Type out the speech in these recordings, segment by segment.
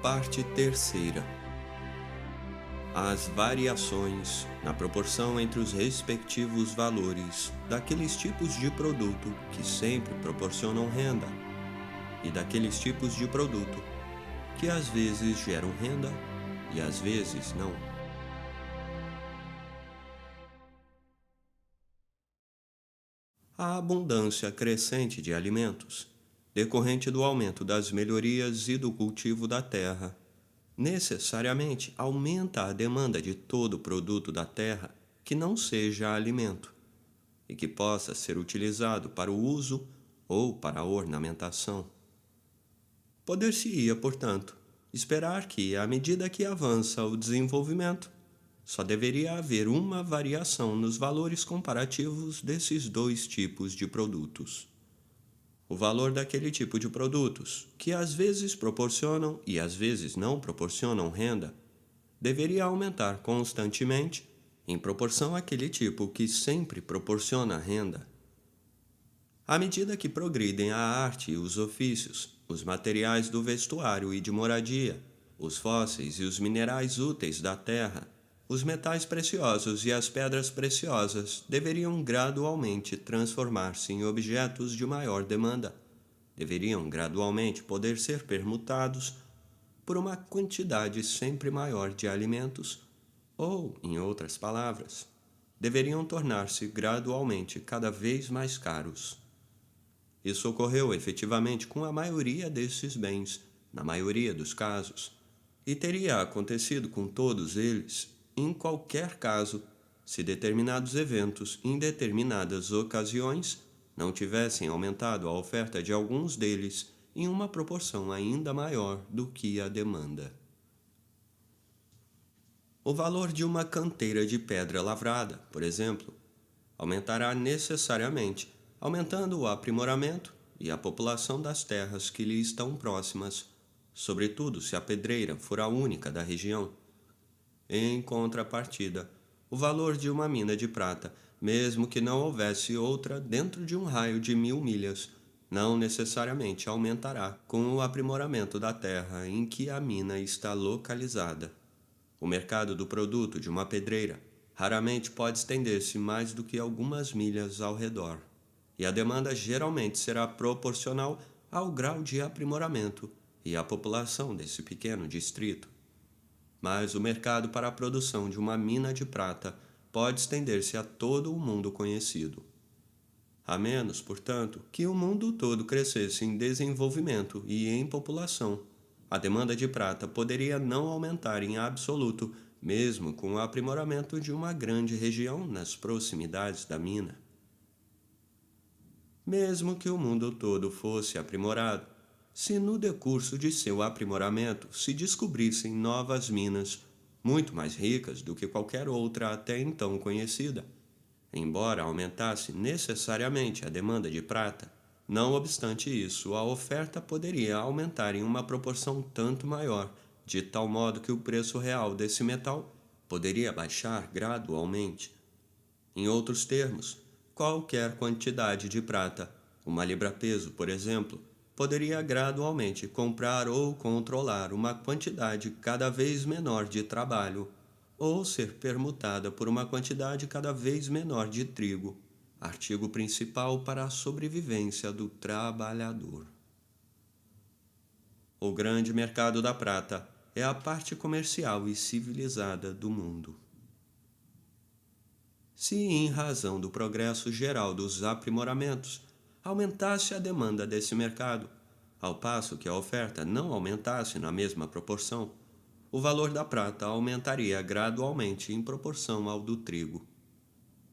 Parte terceira. As variações na proporção entre os respectivos valores daqueles tipos de produto que sempre proporcionam renda e daqueles tipos de produto que às vezes geram renda e às vezes não. A abundância crescente de alimentos, decorrente do aumento das melhorias e do cultivo da terra, necessariamente aumenta a demanda de todo produto da terra que não seja alimento e que possa ser utilizado para o uso ou para a ornamentação. Poder-se-ia, portanto, esperar que, à medida que avança o desenvolvimento, só deveria haver uma variação nos valores comparativos desses dois tipos de produtos. O valor daquele tipo de produtos, que às vezes proporcionam e às vezes não proporcionam renda, deveria aumentar constantemente em proporção àquele tipo que sempre proporciona renda. À medida que progridem a arte e os ofícios, os materiais do vestuário e de moradia, os fósseis e os minerais úteis da terra, os metais preciosos e as pedras preciosas deveriam gradualmente transformar-se em objetos de maior demanda. Deveriam gradualmente poder ser permutados por uma quantidade sempre maior de alimentos, ou, em outras palavras, deveriam tornar-se gradualmente cada vez mais caros. Isso ocorreu efetivamente com a maioria desses bens, na maioria dos casos, e teria acontecido com todos eles, em qualquer caso, se determinados eventos em determinadas ocasiões não tivessem aumentado a oferta de alguns deles em uma proporção ainda maior do que a demanda. O valor de uma canteira de pedra lavrada, por exemplo, aumentará necessariamente, aumentando o aprimoramento e a população das terras que lhe estão próximas, sobretudo se a pedreira for a única da região. Em contrapartida, o valor de uma mina de prata, mesmo que não houvesse outra dentro de um raio de 1000 milhas, não necessariamente aumentará com o aprimoramento da terra em que a mina está localizada. O mercado do produto de uma pedreira raramente pode estender-se mais do que algumas milhas ao redor, e a demanda geralmente será proporcional ao grau de aprimoramento e à população desse pequeno distrito. Mas o mercado para a produção de uma mina de prata pode estender-se a todo o mundo conhecido. A menos, portanto, que o mundo todo crescesse em desenvolvimento e em população, a demanda de prata poderia não aumentar em absoluto, mesmo com o aprimoramento de uma grande região nas proximidades da mina. Mesmo que o mundo todo fosse aprimorado, se no decurso de seu aprimoramento se descobrissem novas minas, muito mais ricas do que qualquer outra até então conhecida, embora aumentasse necessariamente a demanda de prata, não obstante isso, a oferta poderia aumentar em uma proporção tanto maior, de tal modo que o preço real desse metal poderia baixar gradualmente. Em outros termos, qualquer quantidade de prata, uma libra-peso, por exemplo, poderia gradualmente comprar ou controlar uma quantidade cada vez menor de trabalho, ou ser permutada por uma quantidade cada vez menor de trigo, artigo principal para a sobrevivência do trabalhador. O grande mercado da prata é a parte comercial e civilizada do mundo. Se, em razão do progresso geral dos aprimoramentos, aumentasse a demanda desse mercado, ao passo que a oferta não aumentasse na mesma proporção, o valor da prata aumentaria gradualmente em proporção ao do trigo.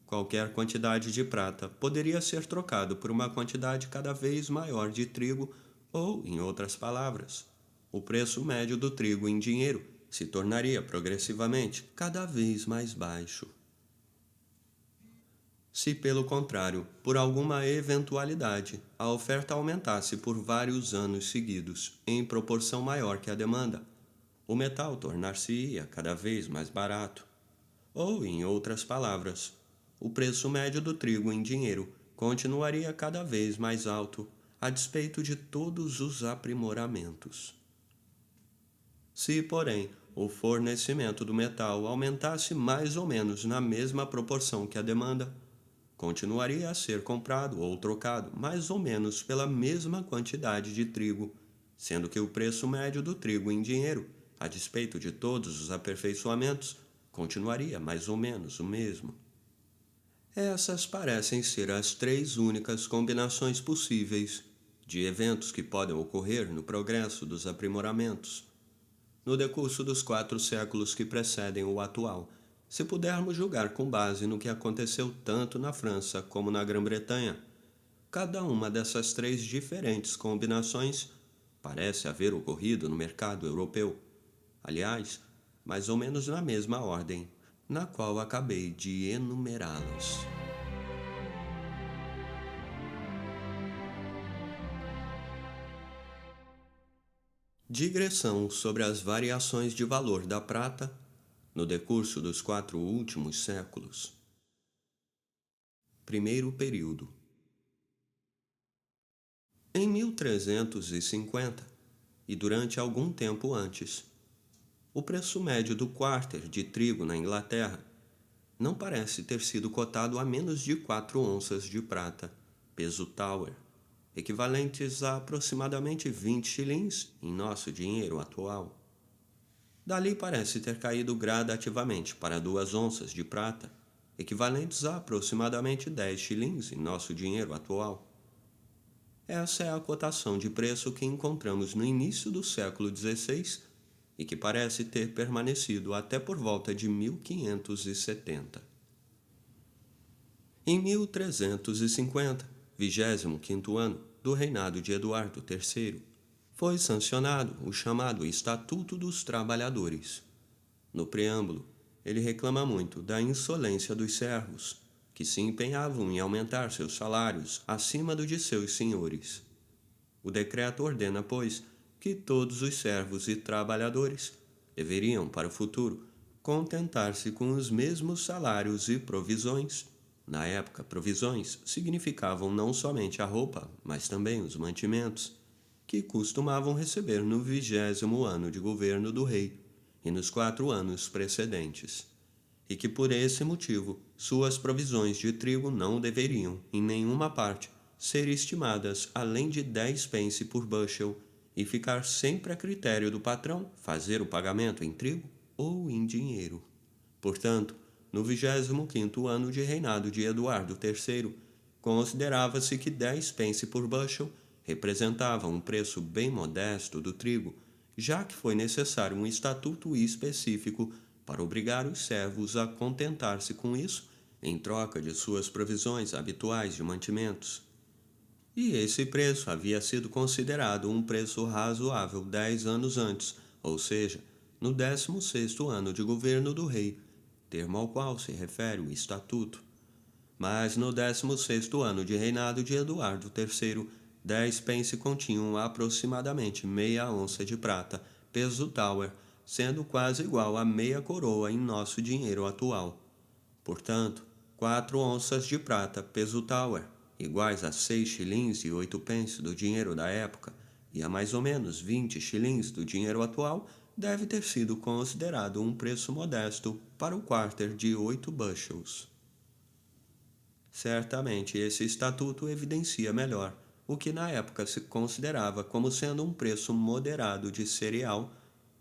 Qualquer quantidade de prata poderia ser trocado por uma quantidade cada vez maior de trigo ou, em outras palavras, o preço médio do trigo em dinheiro se tornaria progressivamente cada vez mais baixo. Se, pelo contrário, por alguma eventualidade, a oferta aumentasse por vários anos seguidos em proporção maior que a demanda, o metal tornar-se-ia cada vez mais barato. Ou, em outras palavras, o preço médio do trigo em dinheiro continuaria cada vez mais alto, a despeito de todos os aprimoramentos. Se, porém, o fornecimento do metal aumentasse mais ou menos na mesma proporção que a demanda, continuaria a ser comprado ou trocado mais ou menos pela mesma quantidade de trigo, sendo que o preço médio do trigo em dinheiro, a despeito de todos os aperfeiçoamentos, continuaria mais ou menos o mesmo. Essas parecem ser as três únicas combinações possíveis de eventos que podem ocorrer no progresso dos aprimoramentos, no decurso dos 4 séculos que precedem o atual, se pudermos julgar com base no que aconteceu tanto na França como na Grã-Bretanha. Cada uma dessas três diferentes combinações parece haver ocorrido no mercado europeu. Aliás, mais ou menos na mesma ordem, na qual acabei de enumerá-las. Digressão sobre as variações de valor da prata no decurso dos 4 últimos séculos. Primeiro período. Em 1350, e durante algum tempo antes, o preço médio do quarter de trigo na Inglaterra não parece ter sido cotado a menos de 4 onças de prata, peso Tower, equivalentes a aproximadamente 20 shillings em nosso dinheiro atual. Dali parece ter caído gradativamente para 2 onças de prata, equivalentes a aproximadamente 10 shillings em nosso dinheiro atual. Essa é a cotação de preço que encontramos no início do século XVI e que parece ter permanecido até por volta de 1570. Em 1350, 25º ano do reinado de Eduardo III, foi sancionado o chamado Estatuto dos Trabalhadores. No preâmbulo, ele reclama muito da insolência dos servos, que se empenhavam em aumentar seus salários acima do de seus senhores. O decreto ordena, pois, que todos os servos e trabalhadores deveriam, para o futuro, contentar-se com os mesmos salários e provisões. Na época, provisões significavam não somente a roupa, mas também os mantimentos, que costumavam receber no 20º ano de governo do rei e nos 4 anos precedentes, e que por esse motivo suas provisões de trigo não deveriam, em nenhuma parte, ser estimadas além de 10 pence por bushel e ficar sempre a critério do patrão fazer o pagamento em trigo ou em dinheiro. Portanto, no 25º ano de reinado de Eduardo III, considerava-se que 10 pence por bushel representava um preço bem modesto do trigo, já que foi necessário um estatuto específico para obrigar os servos a contentar-se com isso em troca de suas provisões habituais de mantimentos. E esse preço havia sido considerado um preço razoável 10 anos antes, ou seja, no 16º ano de governo do rei, termo ao qual se refere o estatuto. Mas no 16º ano de reinado de Eduardo III, 10 pence continham aproximadamente meia onça de prata, peso Tower, sendo quase igual a meia coroa em nosso dinheiro atual. Portanto, 4 onças de prata, peso Tower, iguais a 6 shillings e 8 pence do dinheiro da época e a mais ou menos 20 shillings do dinheiro atual, deve ter sido considerado um preço modesto para o quarter de 8 bushels. Certamente esse estatuto evidencia melhor o que na época se considerava como sendo um preço moderado de cereal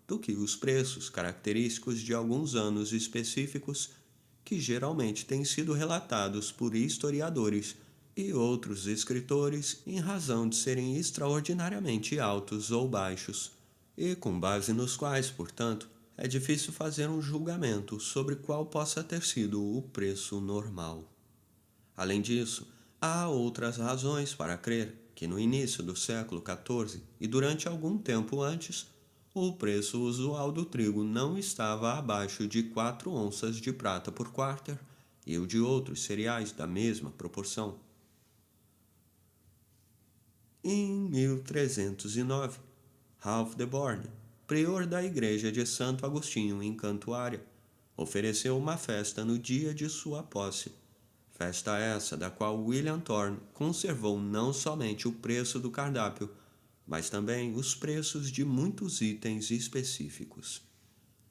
do que os preços característicos de alguns anos específicos que geralmente têm sido relatados por historiadores e outros escritores em razão de serem extraordinariamente altos ou baixos, e com base nos quais, portanto, é difícil fazer um julgamento sobre qual possa ter sido o preço normal. Além disso, há outras razões para crer que no início do século XIV e durante algum tempo antes, o preço usual do trigo não estava abaixo de 4 onças de prata por quarter e o de outros cereais da mesma proporção. Em 1309, Ralph de Born, prior da igreja de Santo Agostinho em Cantuária, ofereceu uma festa no dia de sua posse. Festa essa da qual William Thorne conservou não somente o preço do cardápio, mas também os preços de muitos itens específicos.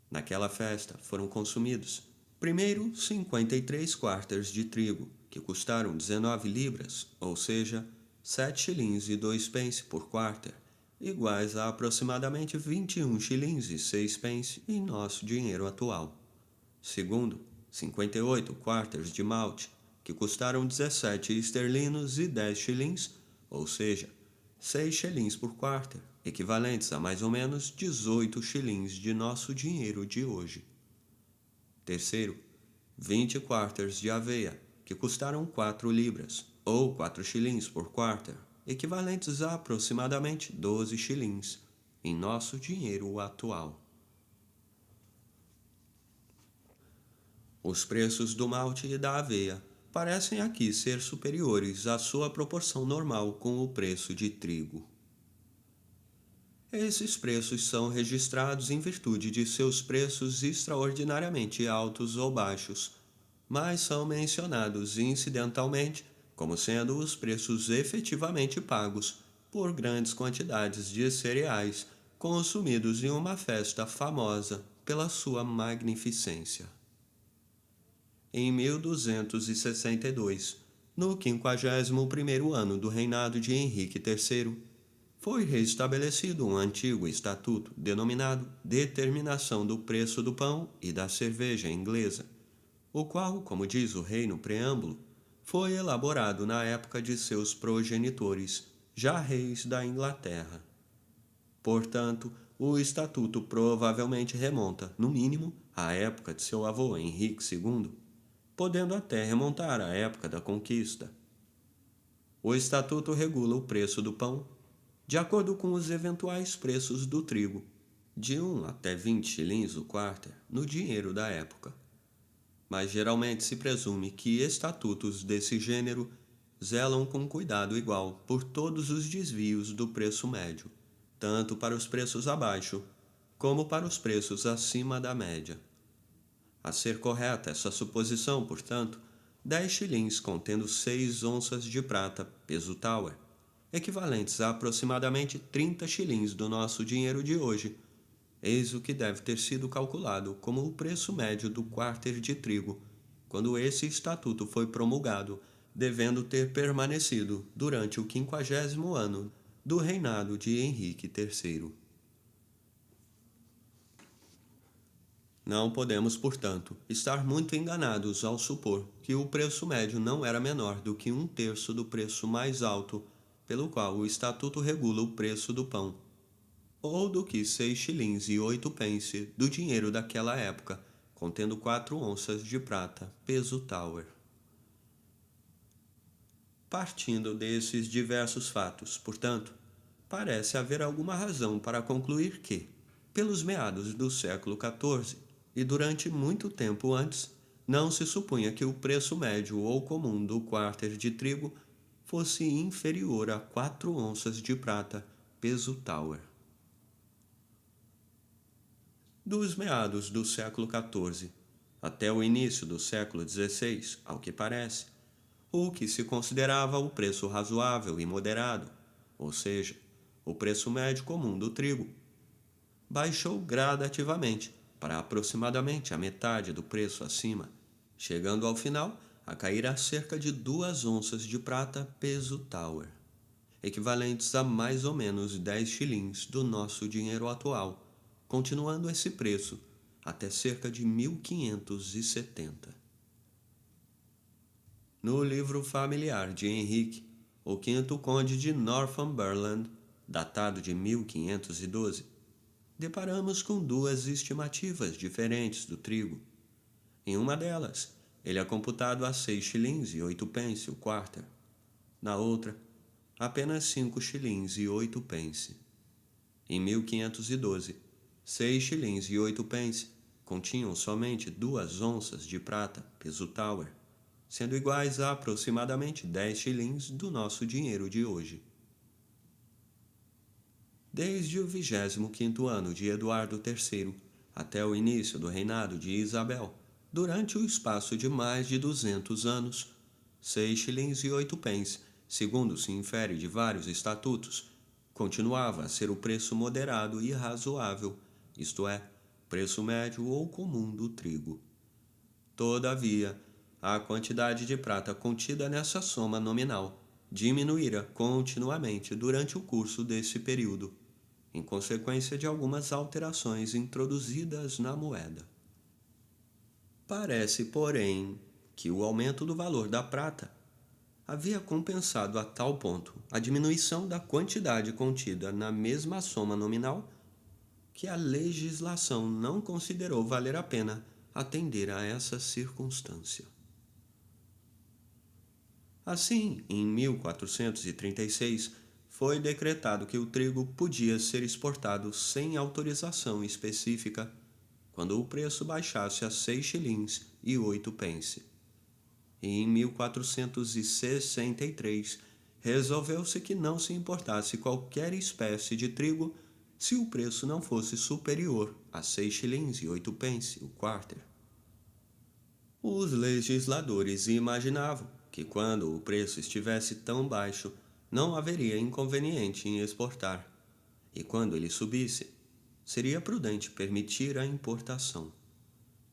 Naquela festa foram consumidos, primeiro, 53 quarters de trigo, que custaram 19 libras, ou seja, 7 shillings e 2 pence por quarter, iguais a aproximadamente 21 shillings e 6 pence em nosso dinheiro atual. Segundo, 58 quarters de malte, que custaram 17 esterlinos e 10 shillings, ou seja, 6 shillings por quarter, equivalentes a mais ou menos 18 shillings de nosso dinheiro de hoje. Terceiro, 20 quarters de aveia, que custaram 4 libras, ou 4 shillings por quarter, equivalentes a aproximadamente 12 shillings, em nosso dinheiro atual. Os preços do malte e da aveia parecem aqui ser superiores à sua proporção normal com o preço de trigo. Esses preços são registrados em virtude de seus preços extraordinariamente altos ou baixos, mas são mencionados incidentalmente como sendo os preços efetivamente pagos por grandes quantidades de cereais consumidos em uma festa famosa pela sua magnificência. Em 1262, no 51º ano do reinado de Henrique III, foi restabelecido um antigo estatuto denominado Determinação do Preço do Pão e da Cerveja Inglesa, o qual, como diz o rei no preâmbulo, foi elaborado na época de seus progenitores, já reis da Inglaterra. Portanto, o estatuto provavelmente remonta, no mínimo, à época de seu avô Henrique II, podendo até remontar à época da conquista. O estatuto regula o preço do pão, de acordo com os eventuais preços do trigo, de 1 até 20 shillings o quarter no dinheiro da época. Mas geralmente se presume que estatutos desse gênero zelam com cuidado igual por todos os desvios do preço médio, tanto para os preços abaixo como para os preços acima da média. A ser correta essa suposição, portanto, 10 shillings contendo 6 onças de prata, peso Tower, equivalentes a aproximadamente 30 shillings do nosso dinheiro de hoje, eis o que deve ter sido calculado como o preço médio do quarter de trigo, quando esse estatuto foi promulgado, devendo ter permanecido durante o 50º ano do reinado de Henrique III. Não podemos, portanto, estar muito enganados ao supor que o preço médio não era menor do que 1/3 do preço mais alto, pelo qual o estatuto regula o preço do pão, ou do que 6 shillings e 8 pence do dinheiro daquela época, contendo 4 onças de prata, peso Tower. Partindo desses diversos fatos, portanto, parece haver alguma razão para concluir que, pelos meados do século XIV, e durante muito tempo antes, não se supunha que o preço médio ou comum do quarter de trigo fosse inferior a 4 onças de prata, peso Tower. Dos meados do século XIV até o início do século XVI, ao que parece, o que se considerava o preço razoável e moderado, ou seja, o preço médio comum do trigo, baixou gradativamente para aproximadamente a metade do preço acima, chegando ao final a cair a cerca de 2 onças de prata peso Tower, equivalentes a mais ou menos 10 shillings do nosso dinheiro atual, continuando esse preço até cerca de 1570. No livro familiar de Henrique, o quinto conde de Northumberland, datado de 1512, deparamos com 2 estimativas diferentes do trigo. Em uma delas, ele é computado a 6 shillings e 8 pence o quarter. Na outra, apenas 5 shillings e 8 pence. Em 1512, 6 shillings e 8 pence continham somente 2 onças de prata, peso Tower, sendo iguais a aproximadamente 10 shillings do nosso dinheiro de hoje. Desde o 25º ano de Eduardo III até o início do reinado de Isabel, durante o espaço de mais de 200 anos, 6 shillings e 8 pence, segundo se infere de vários estatutos, continuava a ser o preço moderado e razoável, isto é, preço médio ou comum do trigo. Todavia, a quantidade de prata contida nessa soma nominal diminuíra continuamente durante o curso desse período, em consequência de algumas alterações introduzidas na moeda. Parece, porém, que o aumento do valor da prata havia compensado a tal ponto a diminuição da quantidade contida na mesma soma nominal que a legislação não considerou valer a pena atender a essa circunstância. Assim, em 1436, foi decretado que o trigo podia ser exportado sem autorização específica quando o preço baixasse a 6 shillings e 8 pence. E em 1463, resolveu-se que não se importasse qualquer espécie de trigo se o preço não fosse superior a 6 shillings e 8 pence o quarter. Os legisladores imaginavam que quando o preço estivesse tão baixo, não haveria inconveniente em exportar, e quando ele subisse, seria prudente permitir a importação.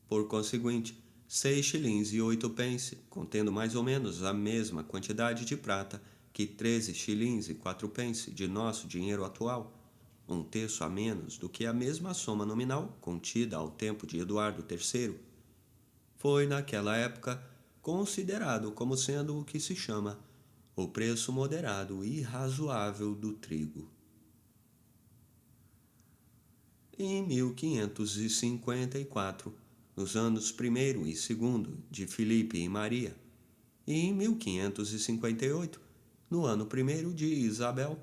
Por conseguinte, 6 shillings e 8 pence, contendo mais ou menos a mesma quantidade de prata que 13 shillings e 4 pence de nosso dinheiro atual, um terço a menos do que a mesma soma nominal contida ao tempo de Eduardo III, foi naquela época considerado como sendo o que se chama o preço moderado e razoável do trigo. Em 1554, nos anos I e II de Filipe e Maria, e em 1558, no ano I de Isabel,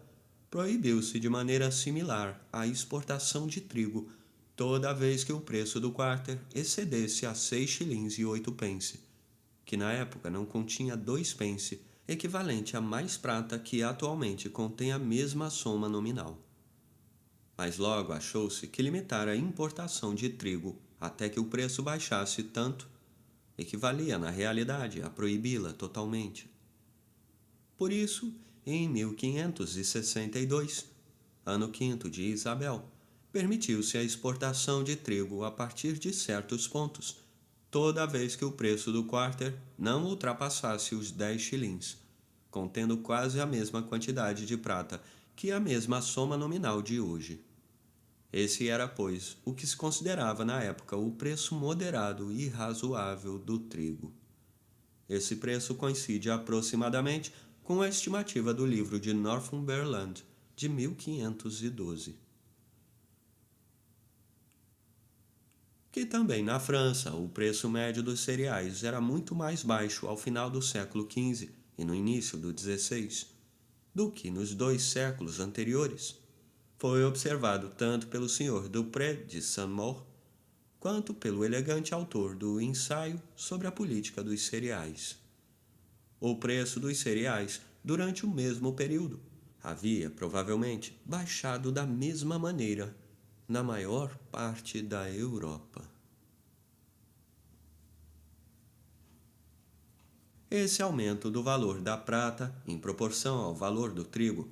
proibiu-se de maneira similar a exportação de trigo toda vez que o preço do quarter excedesse a 6 shillings e 8 pence, que na época não continha 2 pence, equivalente a mais prata que atualmente contém a mesma soma nominal. Mas logo achou-se que limitar a importação de trigo até que o preço baixasse tanto equivalia na realidade a proibi-la totalmente. Por isso, em 1562, ano quinto de Isabel, permitiu-se a exportação de trigo a partir de certos pontos, toda vez que o preço do quarter não ultrapassasse os 10 shillings, contendo quase a mesma quantidade de prata que a mesma soma nominal de hoje. Esse era, pois, o que se considerava na época o preço moderado e razoável do trigo. Esse preço coincide aproximadamente com a estimativa do livro de Northumberland de 1512. Que também na França o preço médio dos cereais era muito mais baixo ao final do século XV e no início do XVI do que nos 2 séculos anteriores, foi observado tanto pelo Sr. Dupré de Saint-Maur quanto pelo elegante autor do Ensaio sobre a Política dos Cereais. O preço dos cereais, durante o mesmo período, havia provavelmente baixado da mesma maneira na maior parte da Europa. Esse aumento do valor da prata em proporção ao valor do trigo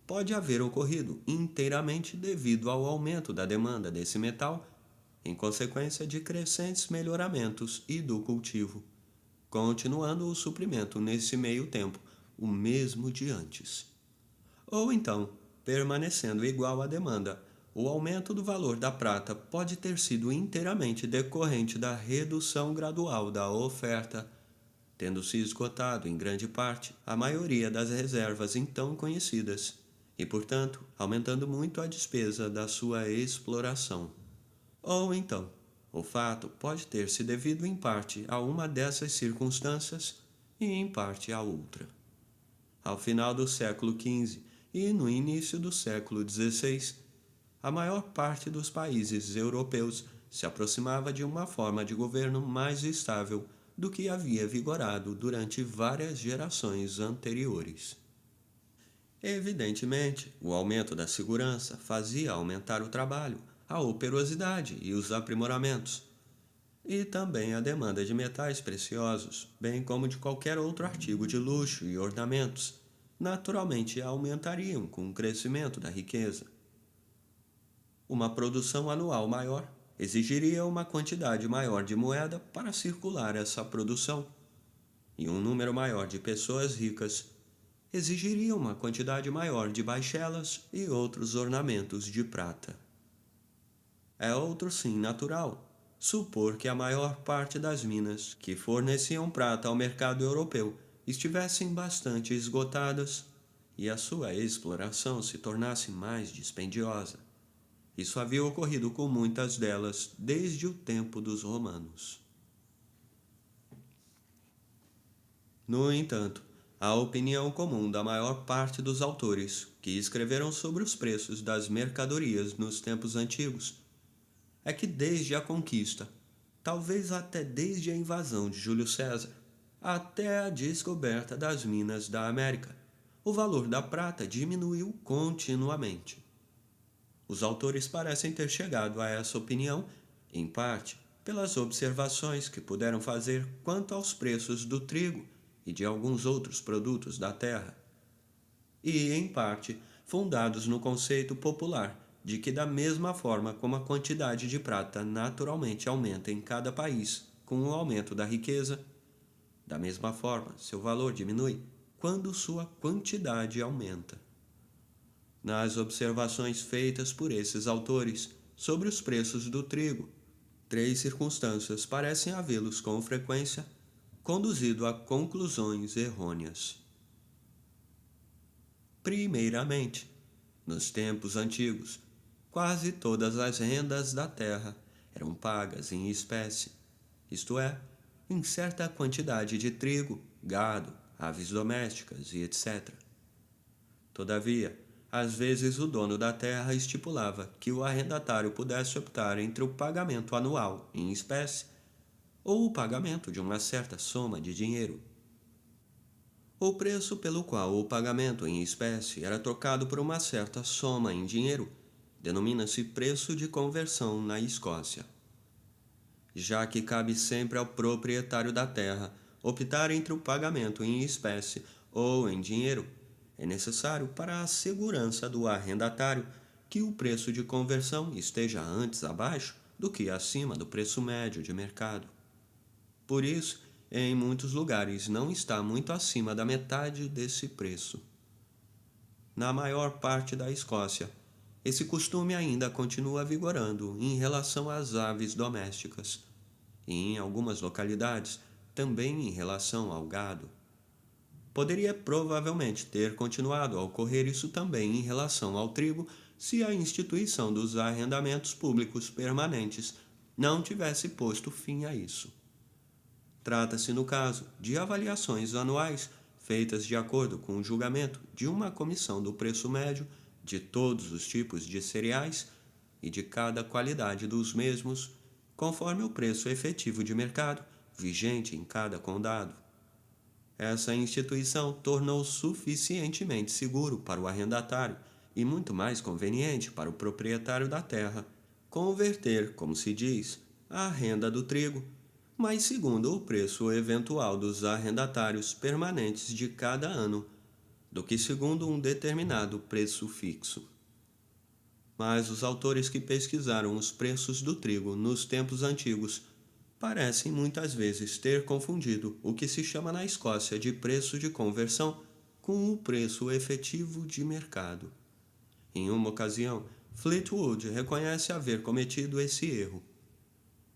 pode haver ocorrido inteiramente devido ao aumento da demanda desse metal em consequência de crescentes melhoramentos e do cultivo, continuando o suprimento nesse meio tempo o mesmo de antes. Ou então, permanecendo igual à demanda, o aumento do valor da prata pode ter sido inteiramente decorrente da redução gradual da oferta, tendo-se esgotado em grande parte a maioria das reservas então conhecidas, e, portanto, aumentando muito a despesa da sua exploração. Ou então, o fato pode ter se devido em parte a uma dessas circunstâncias e em parte a outra. Ao final do século XV e no início do século XVI, a maior parte dos países europeus se aproximava de uma forma de governo mais estável do que havia vigorado durante várias gerações anteriores. Evidentemente, o aumento da segurança fazia aumentar o trabalho, a operosidade e os aprimoramentos, e também a demanda de metais preciosos, bem como de qualquer outro artigo de luxo e ornamentos, naturalmente aumentariam com o crescimento da riqueza. Uma produção anual maior exigiria uma quantidade maior de moeda para circular essa produção, e um número maior de pessoas ricas exigiria uma quantidade maior de baixelas e outros ornamentos de prata. É outro sim natural supor que a maior parte das minas que forneciam prata ao mercado europeu estivessem bastante esgotadas e a sua exploração se tornasse mais dispendiosa. Isso havia ocorrido com muitas delas desde o tempo dos romanos. No entanto, a opinião comum da maior parte dos autores que escreveram sobre os preços das mercadorias nos tempos antigos é que desde a conquista, talvez até desde a invasão de Júlio César, até a descoberta das minas da América, o valor da prata diminuiu continuamente. Os autores parecem ter chegado a essa opinião, em parte, pelas observações que puderam fazer quanto aos preços do trigo e de alguns outros produtos da terra, e, em parte, fundados no conceito popular de que, da mesma forma como a quantidade de prata naturalmente aumenta em cada país com o aumento da riqueza, da mesma forma seu valor diminui quando sua quantidade aumenta. Nas observações feitas por esses autores sobre os preços do trigo, 3 circunstâncias parecem havê-los com frequência conduzido a conclusões errôneas. Primeiramente, nos tempos antigos, quase todas as rendas da terra eram pagas em espécie, isto é, em certa quantidade de trigo, gado, aves domésticas e etc. Todavia, às vezes o dono da terra estipulava que o arrendatário pudesse optar entre o pagamento anual em espécie ou o pagamento de uma certa soma de dinheiro. O preço pelo qual o pagamento em espécie era trocado por uma certa soma em dinheiro denomina-se preço de conversão na Escócia. Já que cabe sempre ao proprietário da terra optar entre o pagamento em espécie ou em dinheiro, é necessário para a segurança do arrendatário que o preço de conversão esteja antes abaixo do que acima do preço médio de mercado. Por isso, em muitos lugares não está muito acima da metade desse preço. Na maior parte da Escócia, esse costume ainda continua vigorando em relação às aves domésticas, e em algumas localidades também em relação ao gado. Poderia provavelmente ter continuado a ocorrer isso também em relação ao trigo se a instituição dos arrendamentos públicos permanentes não tivesse posto fim a isso. Trata-se, no caso, de avaliações anuais feitas de acordo com o julgamento de uma comissão do preço médio de todos os tipos de cereais e de cada qualidade dos mesmos, conforme o preço efetivo de mercado vigente em cada condado. Essa instituição tornou suficientemente seguro para o arrendatário e muito mais conveniente para o proprietário da terra converter, como se diz, a renda do trigo, mas segundo o preço eventual dos arrendatários permanentes de cada ano, do que segundo um determinado preço fixo. Mas os autores que pesquisaram os preços do trigo nos tempos antigos parecem muitas vezes ter confundido o que se chama na Escócia de preço de conversão com o preço efetivo de mercado. Em uma ocasião, Fleetwood reconhece haver cometido esse erro.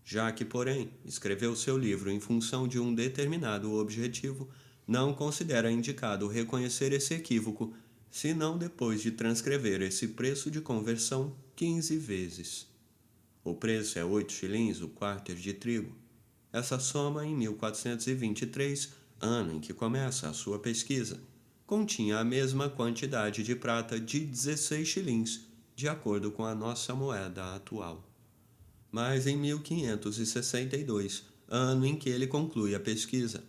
Já que, porém, escreveu seu livro em função de um determinado objetivo, não considera indicado reconhecer esse equívoco, senão depois de transcrever esse preço de conversão 15 vezes. O preço é 8 shillings o quarter de trigo. Essa soma, em 1423, ano em que começa a sua pesquisa, continha a mesma quantidade de prata de 16 shillings, de acordo com a nossa moeda atual. Mas em 1562, ano em que ele conclui a pesquisa,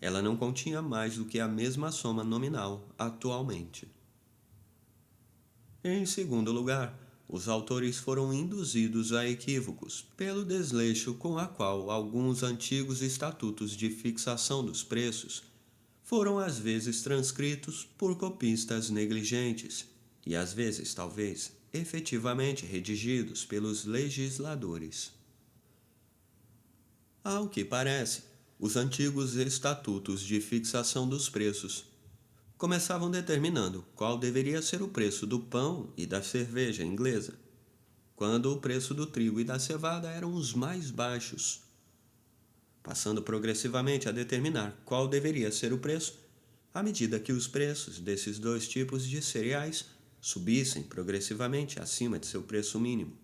ela não continha mais do que a mesma soma nominal atualmente. Em segundo lugar, os autores foram induzidos a equívocos pelo desleixo com a qual alguns antigos estatutos de fixação dos preços foram às vezes transcritos por copistas negligentes e às vezes, talvez, efetivamente redigidos pelos legisladores. Ao que parece, os antigos estatutos de fixação dos preços começavam determinando qual deveria ser o preço do pão e da cerveja inglesa, quando o preço do trigo e da cevada eram os mais baixos, passando progressivamente a determinar qual deveria ser o preço à medida que os preços desses dois tipos de cereais subissem progressivamente acima de seu preço mínimo.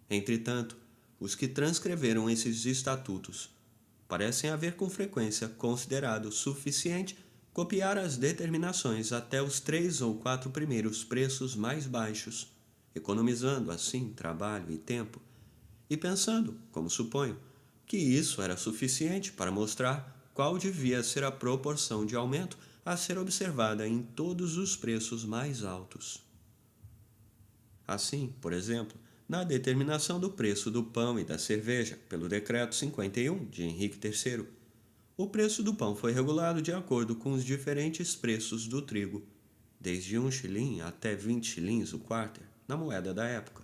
Entretanto, os que transcreveram esses estatutos parecem haver com frequência considerado suficiente copiar as determinações até os 3 ou 4 primeiros preços mais baixos, economizando assim trabalho e tempo, e pensando, como suponho, que isso era suficiente para mostrar qual devia ser a proporção de aumento a ser observada em todos os preços mais altos. Assim, por exemplo, na determinação do preço do pão e da cerveja pelo Decreto 51 de Henrique III, o preço do pão foi regulado de acordo com os diferentes preços do trigo, desde 1 shilling até 20 shillings o quarter, na moeda da época.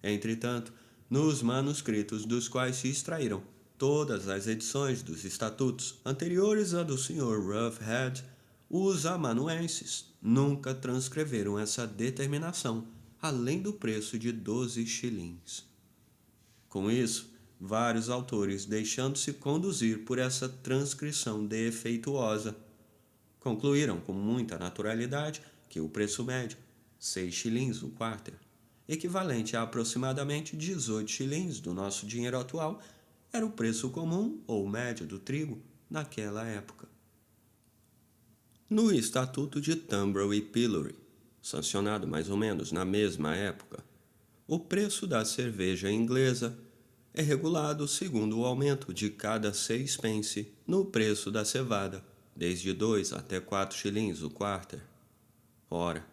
Entretanto, nos manuscritos dos quais se extraíram todas as edições dos estatutos anteriores à do Sr. Roughhead, os amanuenses nunca transcreveram essa determinação além do preço de 12 shillings. Com isso, vários autores, deixando-se conduzir por essa transcrição defeituosa, concluíram com muita naturalidade que o preço médio, 6 shillings o quarter, equivalente a aproximadamente 18 shillings do nosso dinheiro atual, era o preço comum ou médio do trigo naquela época. No Estatuto de Tumbrel e Pillory, sancionado mais ou menos na mesma época, o preço da cerveja inglesa é regulado segundo o aumento de cada 6 pence no preço da cevada, desde 2 até 4 shillings o quarter. Ora,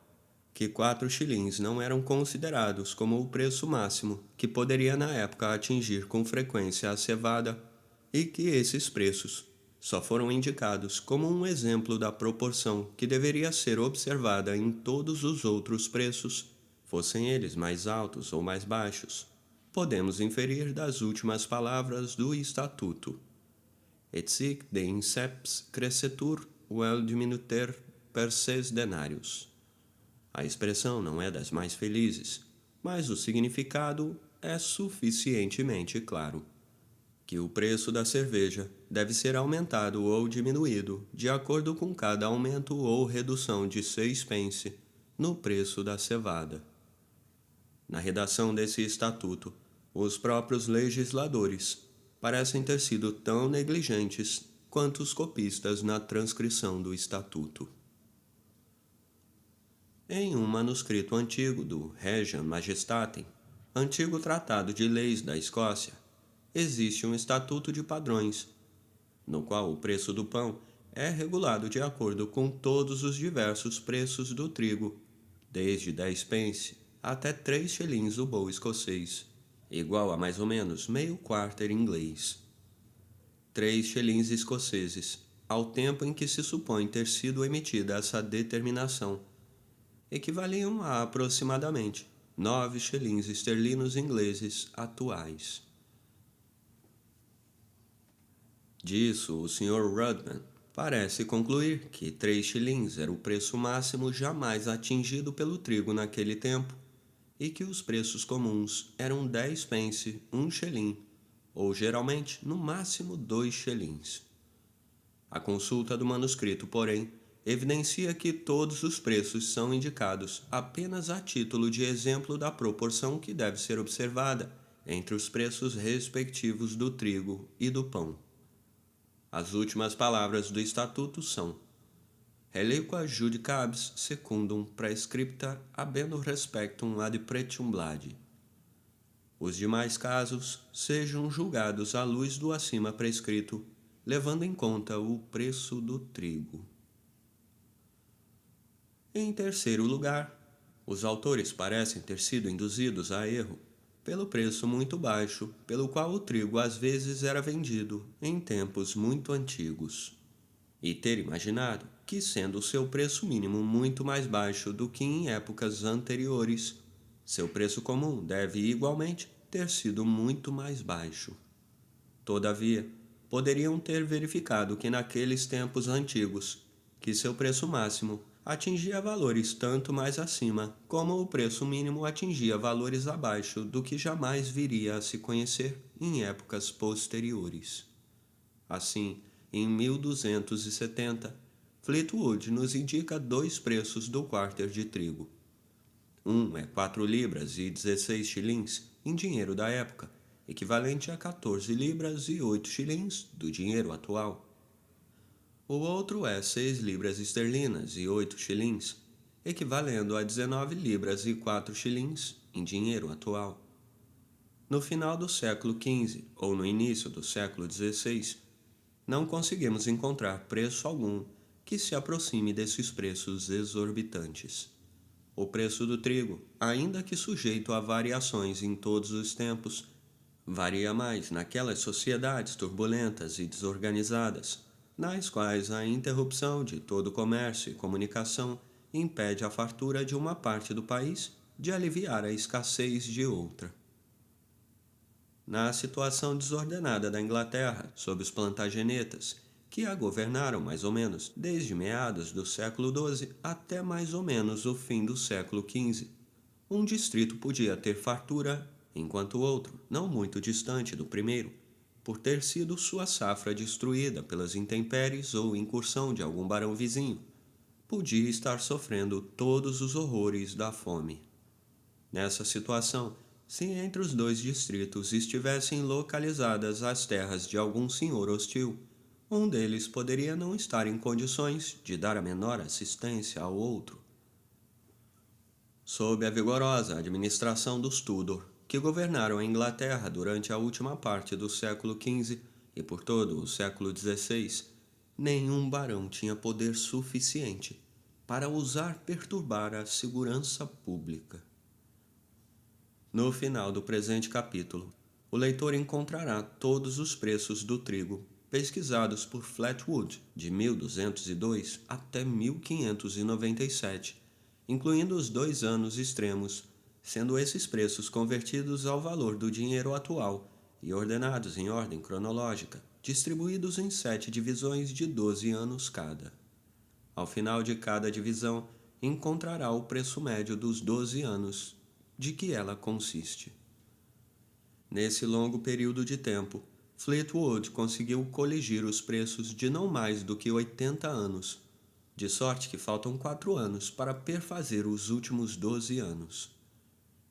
que 4 shillings não eram considerados como o preço máximo que poderia na época atingir com frequência a cevada, e que esses preços só foram indicados como um exemplo da proporção que deveria ser observada em todos os outros preços, fossem eles mais altos ou mais baixos, podemos inferir das últimas palavras do Estatuto. Et sic de inceps crescetur vel diminuter per 6 denarius. A expressão não é das mais felizes, mas o significado é suficientemente claro. Que o preço da cerveja deve ser aumentado ou diminuído de acordo com cada aumento ou redução de 6 pence no preço da cevada. Na redação desse estatuto, os próprios legisladores parecem ter sido tão negligentes quanto os copistas na transcrição do estatuto. Em um manuscrito antigo do Regiam Majestatem, antigo tratado de leis da Escócia, existe um estatuto de padrões, no qual o preço do pão é regulado de acordo com todos os diversos preços do trigo, desde 10 pence até 3 shillings o bowl escocês, igual a mais ou menos meio quarter inglês. 3 shillings escoceses, ao tempo em que se supõe ter sido emitida essa determinação, equivaliam a aproximadamente 9 shillings esterlinos ingleses atuais. Disso, o Sr. Rudman parece concluir que 3 shillings era o preço máximo jamais atingido pelo trigo naquele tempo, e que os preços comuns eram 10 pence, 1 shilling, ou geralmente, no máximo 2 shillings. A consulta do manuscrito, porém, evidencia que todos os preços são indicados apenas a título de exemplo da proporção que deve ser observada entre os preços respectivos do trigo e do pão. As últimas palavras do estatuto são: reliqua judicabis secundum praescripta habendo respectum ad pretium bladi. Os demais casos sejam julgados à luz do acima prescrito, levando em conta o preço do trigo. Em terceiro lugar, os autores parecem ter sido induzidos a erro pelo preço muito baixo pelo qual o trigo às vezes era vendido em tempos muito antigos. e ter imaginado que, sendo o seu preço mínimo muito mais baixo do que em épocas anteriores, seu preço comum deve igualmente ter sido muito mais baixo. Todavia, poderiam ter verificado que naqueles tempos antigos, que seu preço máximo atingia valores tanto mais acima, como o preço mínimo atingia valores abaixo do que jamais viria a se conhecer em épocas posteriores. Assim, em 1270, Fleetwood nos indica dois preços do quarter de trigo. Um é 4 libras e 16 shillings em dinheiro da época, equivalente a 14 libras e 8 shillings do dinheiro atual. O outro é 6 libras esterlinas e 8 shillings, equivalendo a 19 libras e 4 shillings em dinheiro atual. No final do século XV ou no início do século XVI, não conseguimos encontrar preço algum que se aproxime desses preços exorbitantes. O preço do trigo, ainda que sujeito a variações em todos os tempos, varia mais naquelas sociedades turbulentas e desorganizadas, nas quais a interrupção de todo o comércio e comunicação impede a fartura de uma parte do país de aliviar a escassez de outra. Na situação desordenada da Inglaterra sob os plantagenetas, que a governaram mais ou menos desde meados do século XII até mais ou menos o fim do século XV, um distrito podia ter fartura, enquanto o outro, não muito distante do primeiro, por ter sido sua safra destruída pelas intempéries ou incursão de algum barão vizinho, podia estar sofrendo todos os horrores da fome. Nessa situação, se entre os dois distritos estivessem localizadas as terras de algum senhor hostil, um deles poderia não estar em condições de dar a menor assistência ao outro. Sob a vigorosa administração dos Tudor, que governaram a Inglaterra durante a última parte do século XV e por todo o século XVI, nenhum barão tinha poder suficiente para ousar perturbar a segurança pública. No final do presente capítulo, o leitor encontrará todos os preços do trigo pesquisados por Fleetwood de 1202 até 1597, incluindo os 2 anos extremos, sendo esses preços convertidos ao valor do dinheiro atual e ordenados em ordem cronológica, distribuídos em 7 divisões de 12 anos cada. Ao final de cada divisão, encontrará o preço médio dos 12 anos de que ela consiste. Nesse longo período de tempo, Fleetwood conseguiu coligir os preços de não mais do que 80 anos, de sorte que faltam 4 anos para perfazer os últimos 12 anos.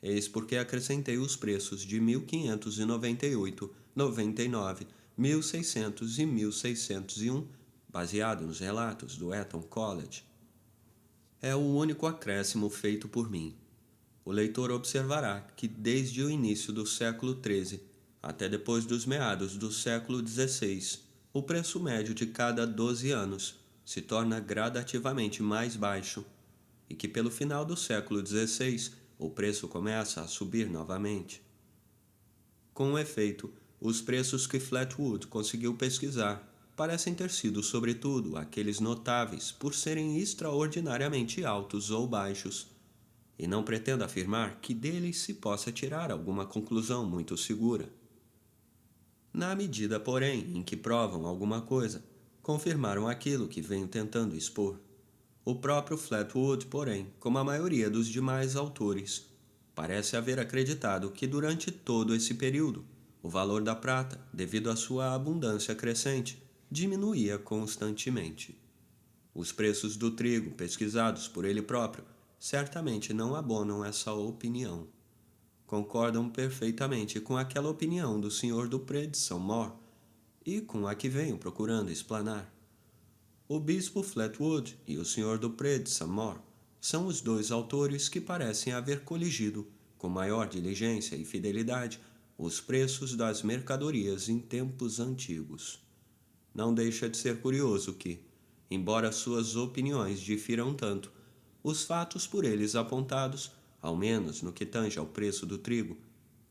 Eis porque acrescentei os preços de 1598, 99, 1600 e 1601, baseado nos relatos do Eton College. É o único acréscimo feito por mim. O leitor observará que desde o início do século XIII até depois dos meados do século XVI, o preço médio de cada 12 anos se torna gradativamente mais baixo e que pelo final do século XVI o preço começa a subir novamente. Com efeito, os preços que Fleetwood conseguiu pesquisar parecem ter sido sobretudo aqueles notáveis por serem extraordinariamente altos ou baixos, e não pretendo afirmar que deles se possa tirar alguma conclusão muito segura. Na medida, porém, em que provam alguma coisa, confirmaram aquilo que venho tentando expor. O próprio Fleetwood, porém, como a maioria dos demais autores, parece haver acreditado que durante todo esse período, o valor da prata, devido à sua abundância crescente, diminuía constantemente. Os preços do trigo, pesquisados por ele próprio, certamente não abonam essa opinião. Concordam perfeitamente com aquela opinião do Sr. Dupré de Saint-Maur e com a que venho procurando explanar. O bispo Fleetwood e o Sr. Dupré de Saint-Maur são os dois autores que parecem haver coligido, com maior diligência e fidelidade, os preços das mercadorias em tempos antigos. Não deixa de ser curioso que, embora suas opiniões difiram tanto, os fatos por eles apontados, ao menos no que tange ao preço do trigo,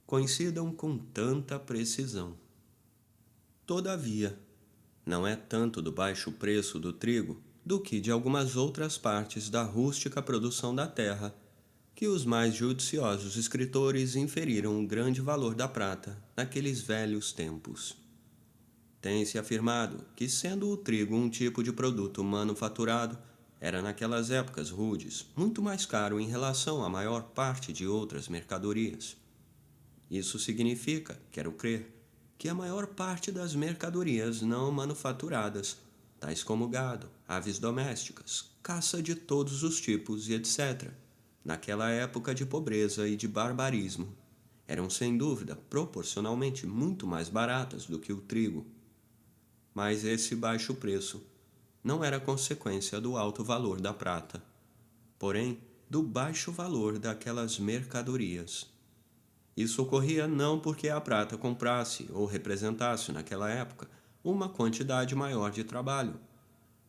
coincidam com tanta precisão. Todavia, não é tanto do baixo preço do trigo do que de algumas outras partes da rústica produção da terra, que os mais judiciosos escritores inferiram o grande valor da prata naqueles velhos tempos. Tem-se afirmado que, sendo o trigo um tipo de produto manufaturado, era naquelas épocas rudes muito mais caro em relação à maior parte de outras mercadorias. Isso significa, quero crer, que a maior parte das mercadorias não manufaturadas, tais como gado, aves domésticas, caça de todos os tipos e etc., naquela época de pobreza e de barbarismo, eram sem dúvida proporcionalmente muito mais baratas do que o trigo. Mas esse baixo preço não era consequência do alto valor da prata, porém do baixo valor daquelas mercadorias. Isso ocorria não porque a prata comprasse ou representasse naquela época uma quantidade maior de trabalho,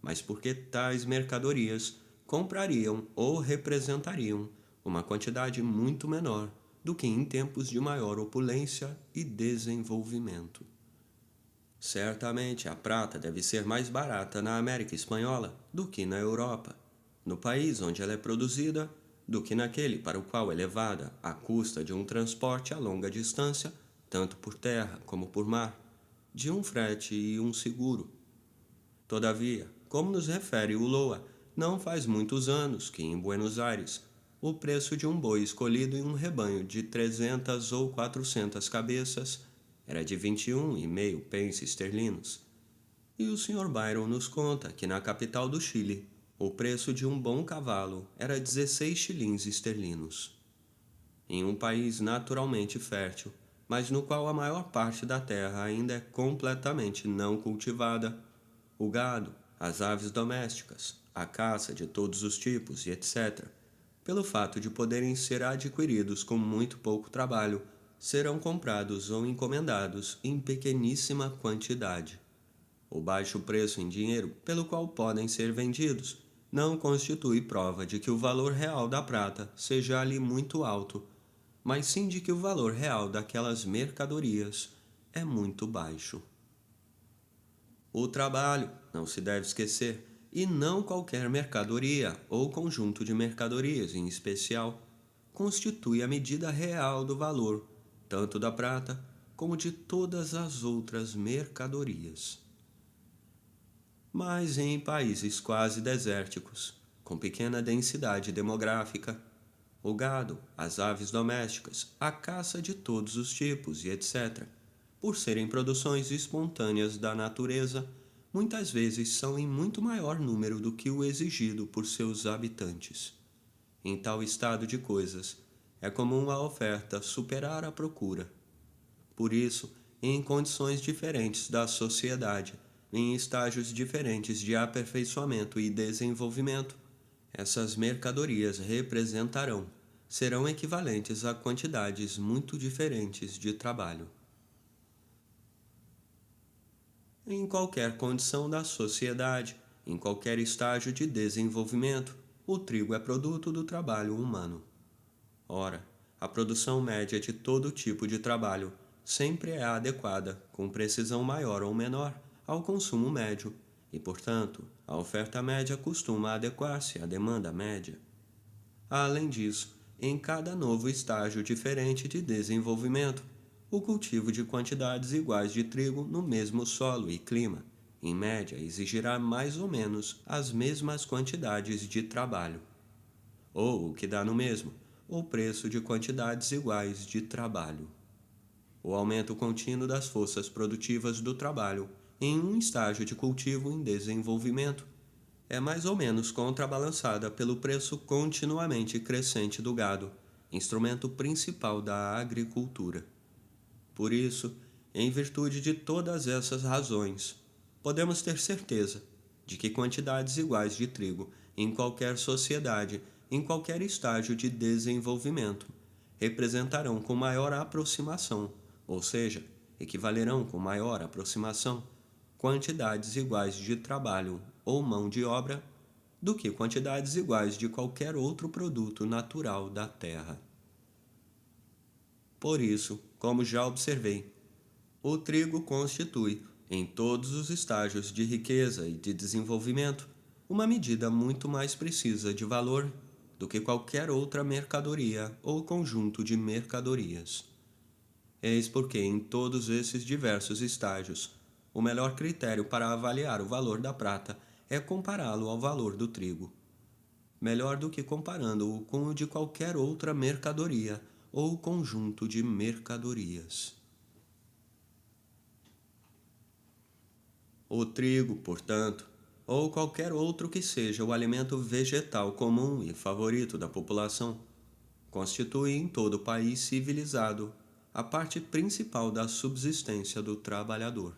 mas porque tais mercadorias comprariam ou representariam uma quantidade muito menor do que em tempos de maior opulência e desenvolvimento. Certamente a prata deve ser mais barata na América Espanhola do que na Europa, no país onde ela é produzida, do que naquele para o qual é levada à custa de um transporte a longa distância, tanto por terra como por mar, de um frete e um seguro. Todavia, como nos refere o Loa, não faz muitos anos que em Buenos Aires o preço de um boi escolhido em um rebanho de 300 ou 400 cabeças era de 21,5 pence esterlinos. E o Sr. Byron nos conta que na capital do Chile o preço de um bom cavalo era 16 shillings esterlinos. Em um país naturalmente fértil, mas no qual a maior parte da terra ainda é completamente não cultivada, o gado, as aves domésticas, a caça de todos os tipos e etc., pelo fato de poderem ser adquiridos com muito pouco trabalho, serão comprados ou encomendados em pequeníssima quantidade. O baixo preço em dinheiro pelo qual podem ser vendidos não constitui prova de que o valor real da prata seja ali muito alto, mas sim de que o valor real daquelas mercadorias é muito baixo. O trabalho, não se deve esquecer, e não qualquer mercadoria ou conjunto de mercadorias em especial, constitui a medida real do valor, tanto da prata como de todas as outras mercadorias. Mas em países quase desérticos, com pequena densidade demográfica, o gado, as aves domésticas, a caça de todos os tipos e etc., por serem produções espontâneas da natureza, muitas vezes são em muito maior número do que o exigido por seus habitantes. Em tal estado de coisas, é comum a oferta superar a procura. Por isso, em condições diferentes da sociedade, em estágios diferentes de aperfeiçoamento e desenvolvimento, essas mercadorias serão equivalentes a quantidades muito diferentes de trabalho. Em qualquer condição da sociedade, em qualquer estágio de desenvolvimento, o trigo é produto do trabalho humano. Ora, a produção média de todo tipo de trabalho sempre é adequada, com precisão maior ou menor, ao consumo médio, e, portanto, a oferta média costuma adequar-se à demanda média. Além disso, em cada novo estágio diferente de desenvolvimento, o cultivo de quantidades iguais de trigo no mesmo solo e clima, em média, exigirá mais ou menos as mesmas quantidades de trabalho. Ou, o que dá no mesmo, o preço de quantidades iguais de trabalho. O aumento contínuo das forças produtivas do trabalho em um estágio de cultivo em desenvolvimento é mais ou menos contrabalançada pelo preço continuamente crescente do gado, instrumento principal da agricultura. Por isso, em virtude de todas essas razões, podemos ter certeza de que quantidades iguais de trigo em qualquer sociedade, em qualquer estágio de desenvolvimento, representarão com maior aproximação, ou seja, equivalerão com maior aproximação, quantidades iguais de trabalho ou mão de obra do que quantidades iguais de qualquer outro produto natural da terra. Por isso, como já observei, o trigo constitui, Em todos os estágios de riqueza e de desenvolvimento, uma medida muito mais precisa de valor do que qualquer outra mercadoria ou conjunto de mercadorias. Eis porque, em todos esses diversos estágios, o melhor critério para avaliar o valor da prata é compará-lo ao valor do trigo, melhor do que comparando-o com o de qualquer outra mercadoria ou conjunto de mercadorias. O trigo, portanto, ou qualquer outro que seja o alimento vegetal comum e favorito da população, constitui em todo o país civilizado a parte principal da subsistência do trabalhador.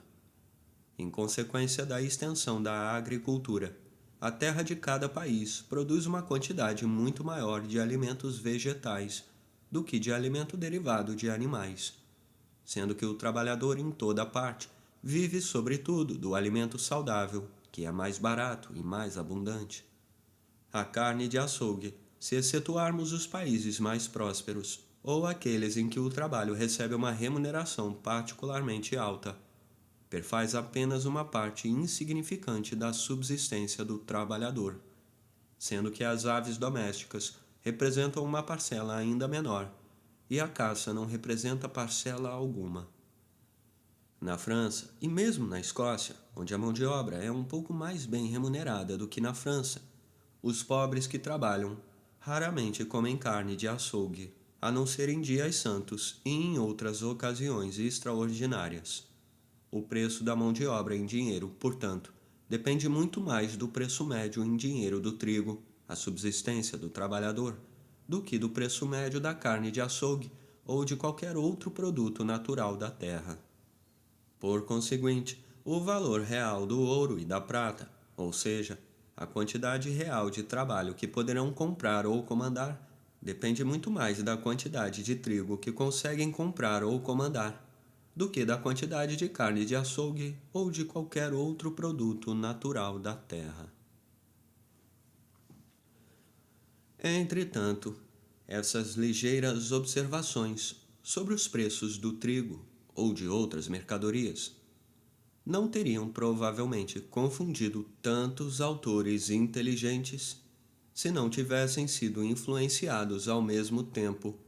Em consequência da extensão da agricultura, a terra de cada país produz uma quantidade muito maior de alimentos vegetais do que de alimento derivado de animais, sendo que o trabalhador em toda parte vive sobretudo do alimento saudável, que é mais barato e mais abundante. A carne de açougue, se excetuarmos os países mais prósperos, ou aqueles em que o trabalho recebe uma remuneração particularmente alta, perfaz apenas uma parte insignificante da subsistência do trabalhador, sendo que as aves domésticas representam uma parcela ainda menor, e a caça não representa parcela alguma. Na França, e mesmo na Escócia, onde a mão de obra é um pouco mais bem remunerada do que na França, os pobres que trabalham raramente comem carne de açougue, a não ser em dias santos e em outras ocasiões extraordinárias. O preço da mão de obra em dinheiro, portanto, depende muito mais do preço médio em dinheiro do trigo, a subsistência do trabalhador, do que do preço médio da carne de açougue ou de qualquer outro produto natural da terra. Por conseguinte, o valor real do ouro e da prata, ou seja, a quantidade real de trabalho que poderão comprar ou comandar, depende muito mais da quantidade de trigo que conseguem comprar ou comandar, do que da quantidade de carne de açougue ou de qualquer outro produto natural da terra. Entretanto, essas ligeiras observações sobre os preços do trigo ou de outras mercadorias não teriam provavelmente confundido tantos autores inteligentes se não tivessem sido influenciados ao mesmo tempo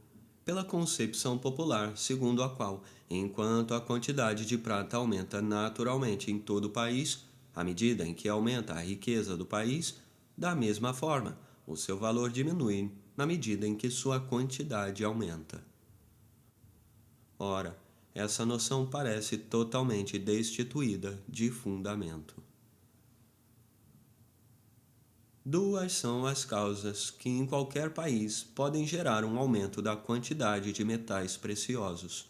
pela concepção popular segundo a qual, enquanto a quantidade de prata aumenta naturalmente em todo o país, à medida em que aumenta a riqueza do país, da mesma forma, o seu valor diminui na medida em que sua quantidade aumenta. Ora, essa noção parece totalmente destituída de fundamento. Duas são as causas que em qualquer país podem gerar um aumento da quantidade de metais preciosos: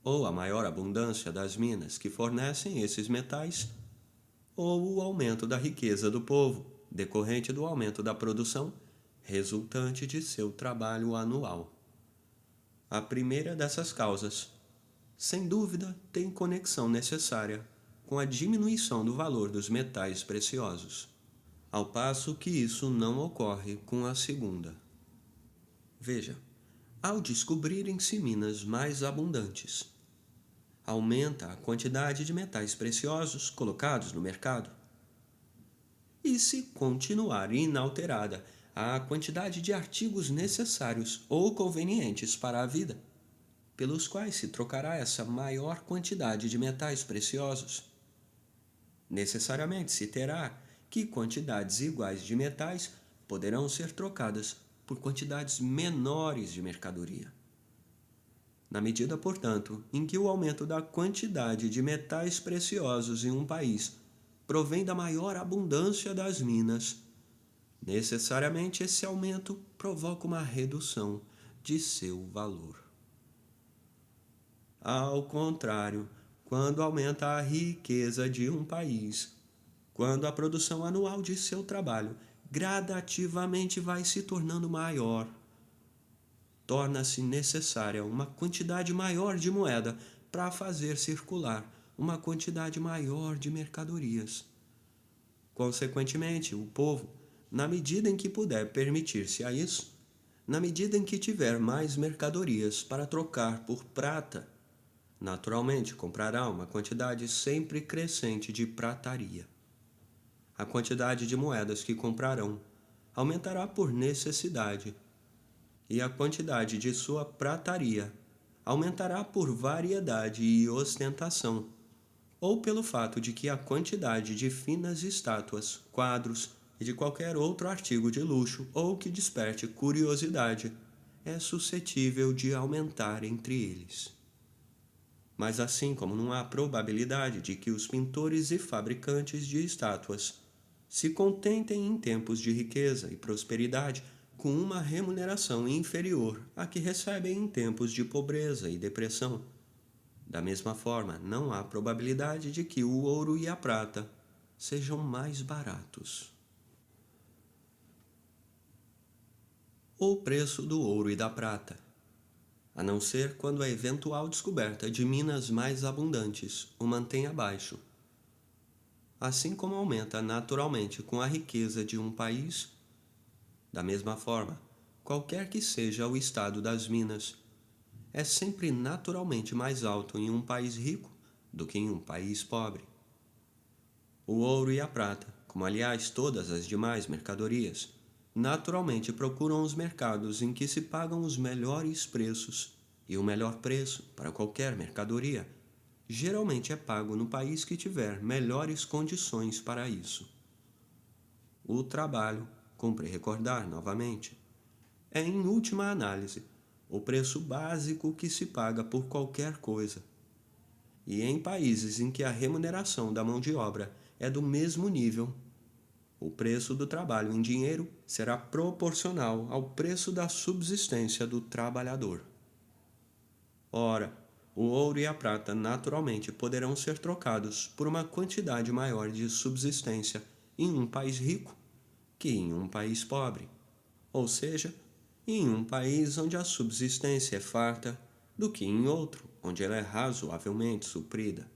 ou a maior abundância das minas que fornecem esses metais, ou o aumento da riqueza do povo, decorrente do aumento da produção, resultante de seu trabalho anual. A primeira dessas causas, sem dúvida, tem conexão necessária com a diminuição do valor dos metais preciosos, ao passo que isso não ocorre com a segunda. Veja, ao descobrirem-se minas mais abundantes, aumenta a quantidade de metais preciosos colocados no mercado. E se continuar inalterada a quantidade de artigos necessários ou convenientes para a vida, pelos quais se trocará essa maior quantidade de metais preciosos, necessariamente se terá que quantidades iguais de metais poderão ser trocadas por quantidades menores de mercadoria. Na medida, portanto, em que o aumento da quantidade de metais preciosos em um país provém da maior abundância das minas, necessariamente esse aumento provoca uma redução de seu valor. Ao contrário, quando aumenta a riqueza de um país, quando a produção anual de seu trabalho gradativamente vai se tornando maior, torna-se necessária uma quantidade maior de moeda para fazer circular uma quantidade maior de mercadorias. Consequentemente, o povo, na medida em que puder permitir-se a isso, na medida em que tiver mais mercadorias para trocar por prata, naturalmente comprará uma quantidade sempre crescente de prataria. A quantidade de moedas que comprarão aumentará por necessidade, e a quantidade de sua prataria aumentará por variedade e ostentação, ou pelo fato de que a quantidade de finas estátuas, quadros e de qualquer outro artigo de luxo ou que desperte curiosidade é suscetível de aumentar entre eles. Mas assim como não há probabilidade de que os pintores e fabricantes de estátuas se contentem em tempos de riqueza e prosperidade com uma remuneração inferior à que recebem em tempos de pobreza e depressão, da mesma forma, não há probabilidade de que o ouro e a prata sejam mais baratos. O preço do ouro e da prata, a não ser quando a eventual descoberta de minas mais abundantes o mantém abaixo. Assim como aumenta naturalmente com a riqueza de um país, da mesma forma, qualquer que seja o estado das minas, é sempre naturalmente mais alto em um país rico do que em um país pobre. O ouro e a prata, como aliás todas as demais mercadorias, naturalmente procuram os mercados em que se pagam os melhores preços, e o melhor preço para qualquer mercadoria geralmente é pago no país que tiver melhores condições para isso. O trabalho, cumpre recordar novamente, é em última análise o preço básico que se paga por qualquer coisa. E em países em que a remuneração da mão de obra é do mesmo nível, o preço do trabalho em dinheiro será proporcional ao preço da subsistência do trabalhador. Ora, o ouro e a prata naturalmente poderão ser trocados por uma quantidade maior de subsistência em um país rico que em um país pobre, ou seja, em um país onde a subsistência é farta do que em outro onde ela é razoavelmente suprida.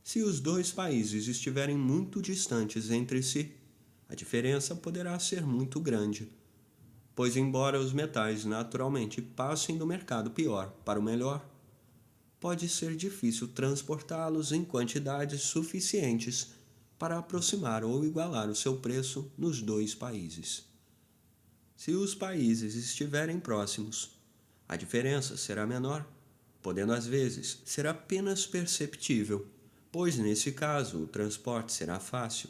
Se os dois países estiverem muito distantes entre si, a diferença poderá ser muito grande, pois embora os metais naturalmente passem do mercado pior para o melhor, pode ser difícil transportá-los em quantidades suficientes para aproximar ou igualar o seu preço nos dois países. Se os países estiverem próximos, a diferença será menor, podendo às vezes ser apenas perceptível, pois nesse caso o transporte será fácil.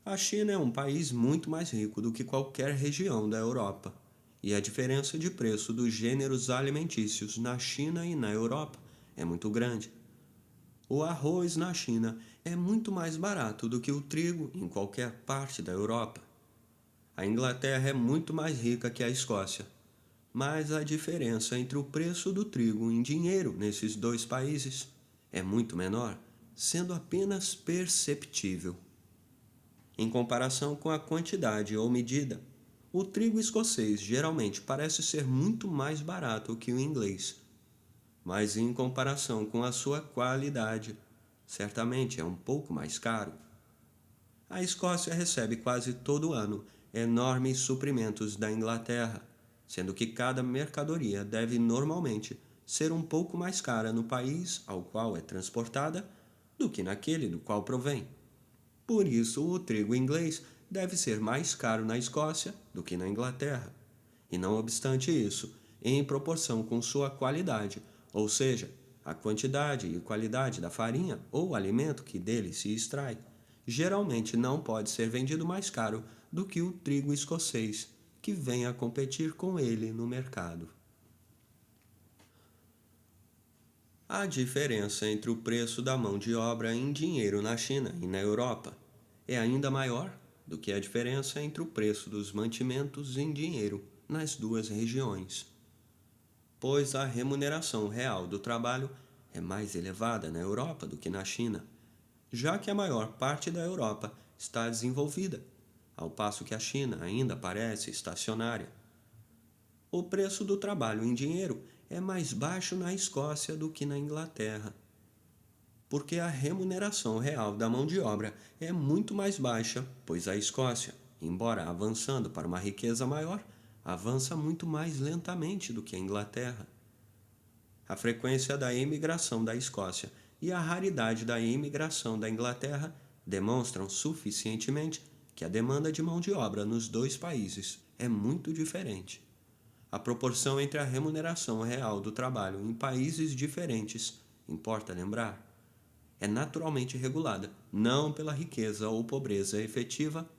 A China é um país muito mais rico do que qualquer região da Europa, e a diferença de preço dos gêneros alimentícios na China e na Europa é muito grande. O arroz na China é muito mais barato do que o trigo em qualquer parte da Europa. A Inglaterra é muito mais rica que a Escócia, mas a diferença entre o preço do trigo em dinheiro nesses dois países é muito menor, sendo apenas perceptível. Em comparação com a quantidade ou medida, o trigo escocês geralmente parece ser muito mais barato que o inglês, mas em comparação com a sua qualidade, certamente é um pouco mais caro. A Escócia recebe quase todo ano enormes suprimentos da Inglaterra, sendo que cada mercadoria deve normalmente ser um pouco mais cara no país ao qual é transportada do que naquele do qual provém. Por isso, o trigo inglês deve ser mais caro na Escócia do que na Inglaterra. E não obstante isso, em proporção com sua qualidade, ou seja, a quantidade e qualidade da farinha ou alimento que dele se extrai, geralmente não pode ser vendido mais caro do que o trigo escocês, que vem a competir com ele no mercado. A diferença entre o preço da mão de obra em dinheiro na China e na Europa é ainda maior do que a diferença entre o preço dos mantimentos em dinheiro nas duas regiões, pois a remuneração real do trabalho é mais elevada na Europa do que na China, já que a maior parte da Europa está desenvolvida, ao passo que a China ainda parece estacionária. O preço do trabalho em dinheiro é mais baixo na Escócia do que na Inglaterra, porque a remuneração real da mão de obra é muito mais baixa, pois a Escócia, embora avançando para uma riqueza maior, avança muito mais lentamente do que a Inglaterra. A frequência da imigração da Escócia e a raridade da imigração da Inglaterra demonstram suficientemente que a demanda de mão de obra nos dois países é muito diferente. A proporção entre a remuneração real do trabalho em países diferentes, importa lembrar, é naturalmente regulada não pela riqueza ou pobreza efetiva,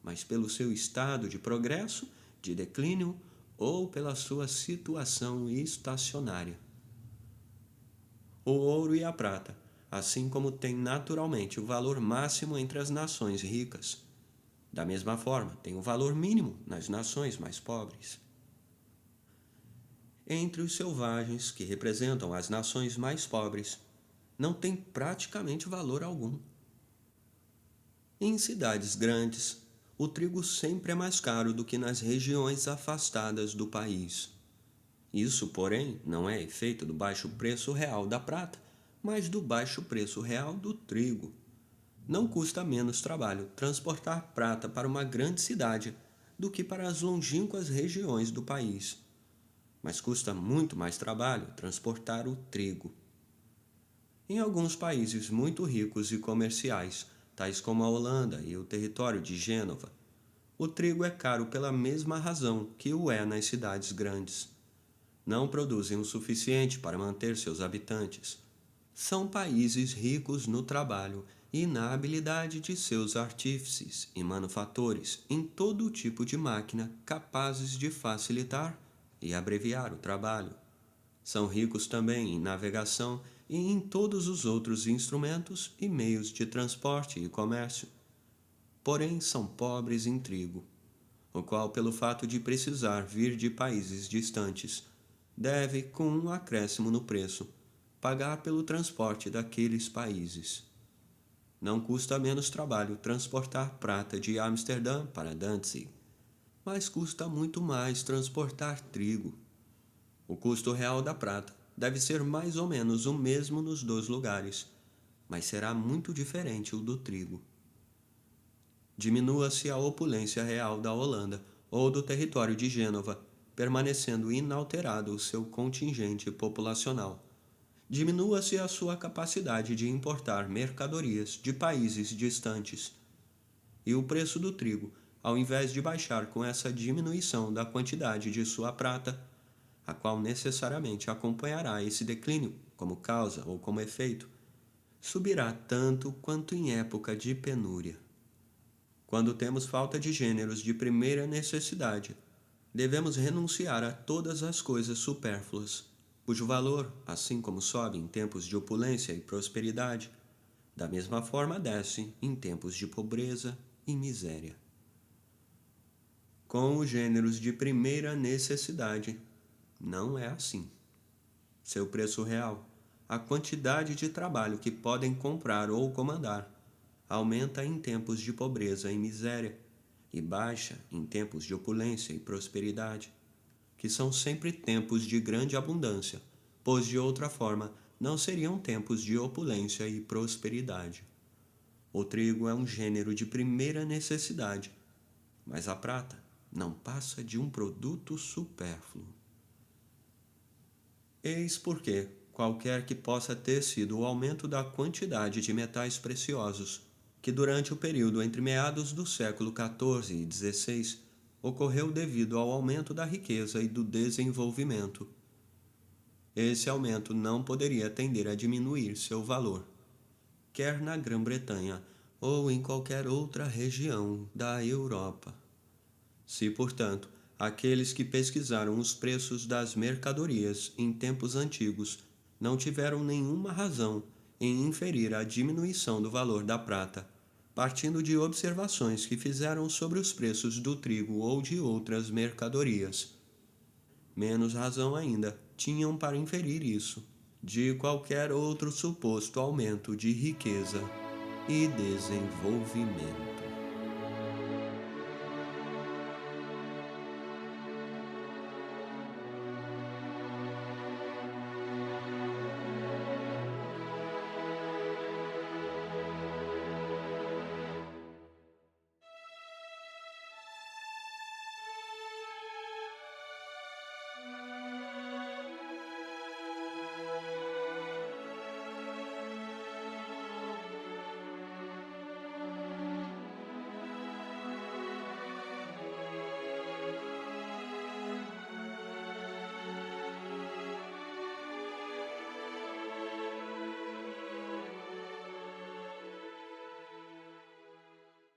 mas pelo seu estado de progresso, de declínio ou pela sua situação estacionária. O ouro e a prata, assim como têm naturalmente o valor máximo entre as nações ricas, da mesma forma têm o valor mínimo nas nações mais pobres. Entre os selvagens, que representam as nações mais pobres, não tem praticamente valor algum. Em cidades grandes, o trigo sempre é mais caro do que nas regiões afastadas do país. Isso, porém, não é efeito do baixo preço real da prata, mas do baixo preço real do trigo. Não custa menos trabalho transportar prata para uma grande cidade do que para as longínquas regiões do país, mas custa muito mais trabalho transportar o trigo. Em alguns países muito ricos e comerciais, tais como a Holanda e o território de Gênova, o trigo é caro pela mesma razão que o é nas cidades grandes. Não produzem o suficiente para manter seus habitantes. São países ricos no trabalho e na habilidade de seus artífices e manufatores em todo tipo de máquina capazes de facilitar e abreviar o trabalho. São ricos também em navegação e em todos os outros instrumentos e meios de transporte e comércio. Porém, são pobres em trigo, o qual, pelo fato de precisar vir de países distantes, deve, com um acréscimo no preço, pagar pelo transporte daqueles países. Não custa menos trabalho transportar prata de Amsterdã para Danzig, mas custa muito mais transportar trigo. O custo real da prata deve ser mais ou menos o mesmo nos dois lugares, mas será muito diferente o do trigo. Diminua-se a opulência real da Holanda ou do território de Gênova, permanecendo inalterado o seu contingente populacional. Diminua-se a sua capacidade de importar mercadorias de países distantes. E o preço do trigo, ao invés de baixar com essa diminuição da quantidade de sua prata, a qual necessariamente acompanhará esse declínio como causa ou como efeito, subirá tanto quanto em época de penúria. Quando temos falta de gêneros de primeira necessidade, devemos renunciar a todas as coisas supérfluas, cujo valor, assim como sobe em tempos de opulência e prosperidade, da mesma forma desce em tempos de pobreza e miséria. Com os gêneros de primeira necessidade, não é assim. Seu preço real, a quantidade de trabalho que podem comprar ou comandar, aumenta em tempos de pobreza e miséria e baixa em tempos de opulência e prosperidade, que são sempre tempos de grande abundância, pois de outra forma não seriam tempos de opulência e prosperidade. O trigo é um gênero de primeira necessidade, mas a prata não passa de um produto supérfluo. Eis porque, qualquer que possa ter sido o aumento da quantidade de metais preciosos, que durante o período entre meados do século XIV e XVI ocorreu devido ao aumento da riqueza e do desenvolvimento, esse aumento não poderia tender a diminuir seu valor, quer na Grã-Bretanha ou em qualquer outra região da Europa. Se, portanto, aqueles que pesquisaram os preços das mercadorias em tempos antigos não tiveram nenhuma razão em inferir a diminuição do valor da prata, partindo de observações que fizeram sobre os preços do trigo ou de outras mercadorias, menos razão ainda tinham para inferir isso de qualquer outro suposto aumento de riqueza e desenvolvimento.